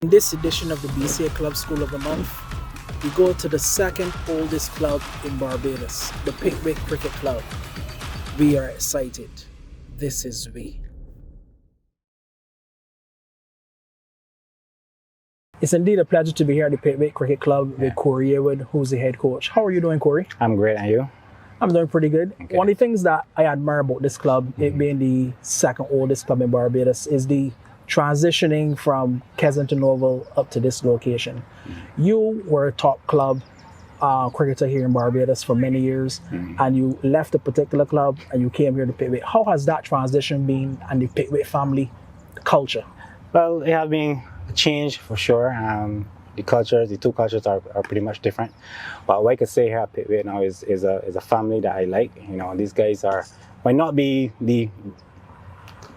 In this edition of the BCA Club School of the Month, we go to the second oldest club in Barbados, the Pickwick Cricket Club. We are excited. This is we. It's indeed a pleasure to be here at the Pickwick Cricket Club with Corey Yearwood, who's the head coach. How are you doing, Corey? I'm great, and you? I'm doing pretty good. Okay. One of the things that I admire about this club, it being the second oldest club in Barbados, is the transitioning from Kensington Oval up to this location. You were a top club cricketer here in Barbados for many years, and you left a particular club and you came here to Pickwick. How has that transition been, and the Pickwick family culture? Well, it has been a change for sure. The two cultures are pretty much different. But what I could say here at Pickwick now is a family that I like. You know, these guys might not be the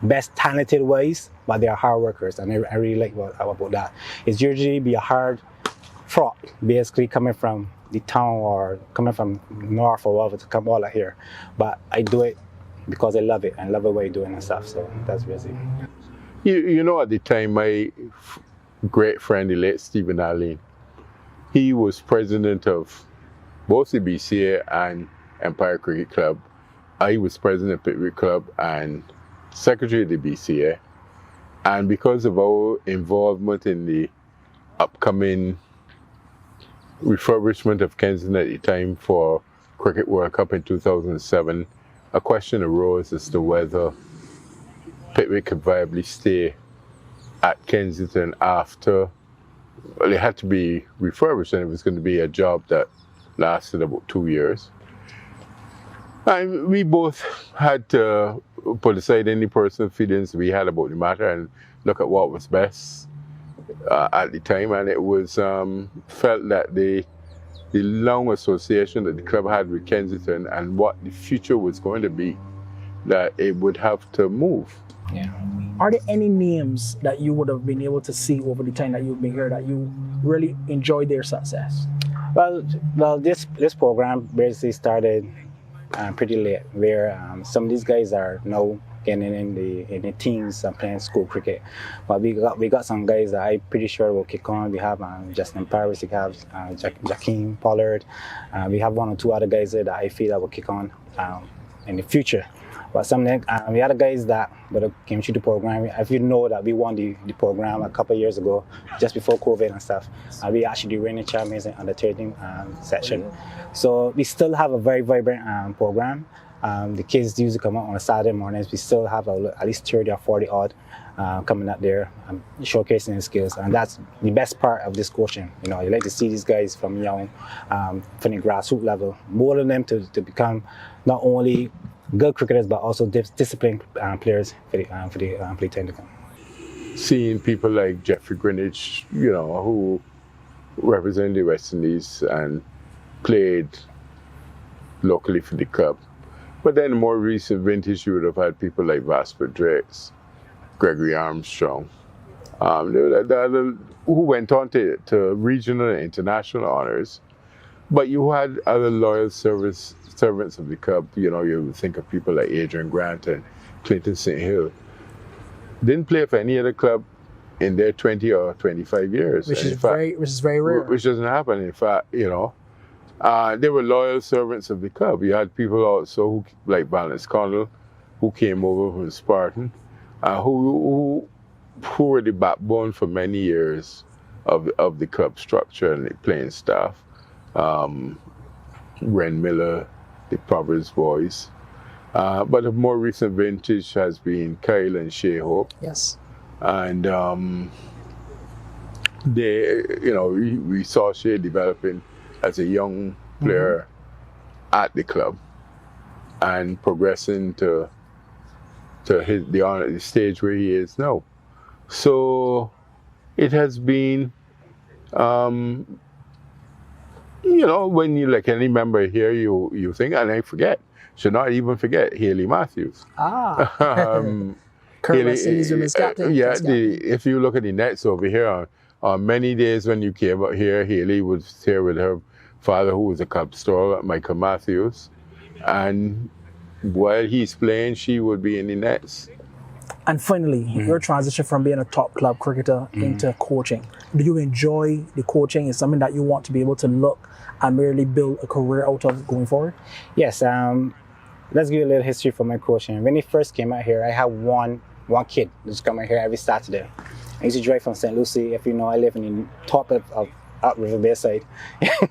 best talented ways, but they are hard workers, and I really like about that. It's usually be a hard fought, basically coming from the town or coming from north or whatever to come all out here. But I do it because I love it and love the way you're doing and stuff. So that's basically. You know, at the time, my great friend, the late Stephen Allen, he was president of both the BCA and Empire Cricket Club. I was president of Pickwick Club and secretary of the BCA. And because of our involvement in the upcoming refurbishment of Kensington at the time for Cricket World Cup in 2007, a question arose as to whether Pickwick could viably stay at Kensington after, well, it had to be refurbished, and it was going to be a job that lasted about 2 years. And we both had to put aside any personal feelings we had about the matter and look at what was best at the time. And it was felt that the long association that the club had with Kensington and what the future was going to be, that it would have to move. Yeah. Are there any names that you would have been able to see over the time that you've been here that you really enjoyed their success? Well, this program basically started pretty late, where some of these guys are now getting in the teams and playing school cricket. But we got some guys that I'm pretty sure will kick on. We have Justin Paris, we have Jakeem Pollard. We have one or two other guys there that I feel that will kick on in the future. But some the other guys that came through the program, if you know that we won the program a couple of years ago, just before COVID and stuff, we actually the reigning champions in under 13 section. So we still have a very vibrant program. The kids usually come out on a Saturday mornings. We still have at least 30 or 40 odd coming up there, showcasing their skills, and that's the best part of this coaching. You know, you like to see these guys from young, from the grassroots level, mold them to become not only good cricketers, but also disciplined players for the time to come. Seeing people like Jeffrey Greenwich, you know, who represent the West Indies and played locally for the club. But then more recent vintage, you would have had people like Vasper Drakes, Gregory Armstrong, who went on to regional and international honors. But you had other loyal servants of the club. You know, you would think of people like Adrian Grant and Clinton St. Hill. Didn't play for any other club in their 20 or 25 years. Which is very rare. Which doesn't happen. In fact, you know, they were loyal servants of the club. You had people also like Valence Connell, who came over from Spartan, who were the backbone for many years of the club structure and the playing staff. Ren Miller, the Proverbs boys. But a more recent vintage has been Kyle and Shea Hope. Yes. And we saw Shea developing as a young player at the club and progressing to the stage where he is now. So it has been, you know, when you like any member here, you think, and I should not even forget Haley Matthews. Current West Indies women's captain. If you look at the nets over here, on many days when you came out here, Haley was here with her father, who was a club store, Michael Matthews, and while he's playing, she would be in the nets. And finally, your transition from being a top club cricketer into coaching. Do you enjoy the coaching? Is something that you want to be able to look and really build a career out of going forward? Yes. Let's give you a little history for my coaching. When he first came out here, I had one kid who's coming here every Saturday. I used to drive from St. Lucie. If you know, I live in the top of up River Bay side,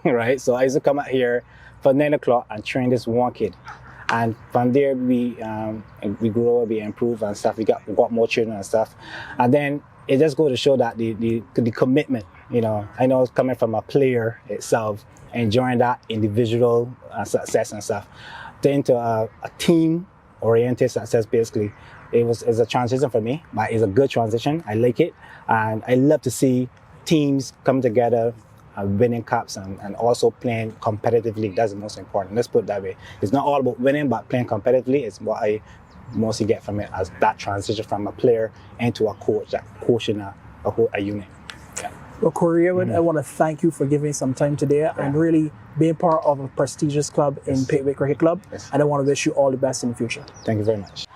right? So I used to come out here for 9 o'clock and train this one kid. And from there, we grow, we improve and stuff. We got more children and stuff. And then it just goes to show that the commitment, you know, I know it's coming from a player itself, enjoying that individual success and stuff, then to a team-oriented success, basically. It's a transition for me, but it's a good transition. I like it. And I love to see teams come together, winning cups and also playing competitively. That's the most important. Let's put it that way. It's not all about winning, but playing competitively is what I mostly get from it, as that transition from a player into a coach, that coaching a unit. Yeah. Well, Corey, I want to thank you for giving some time today and really being part of a prestigious club in Pickwick Cricket Club. Yes. And I want to wish you all the best in the future. Thank you very much.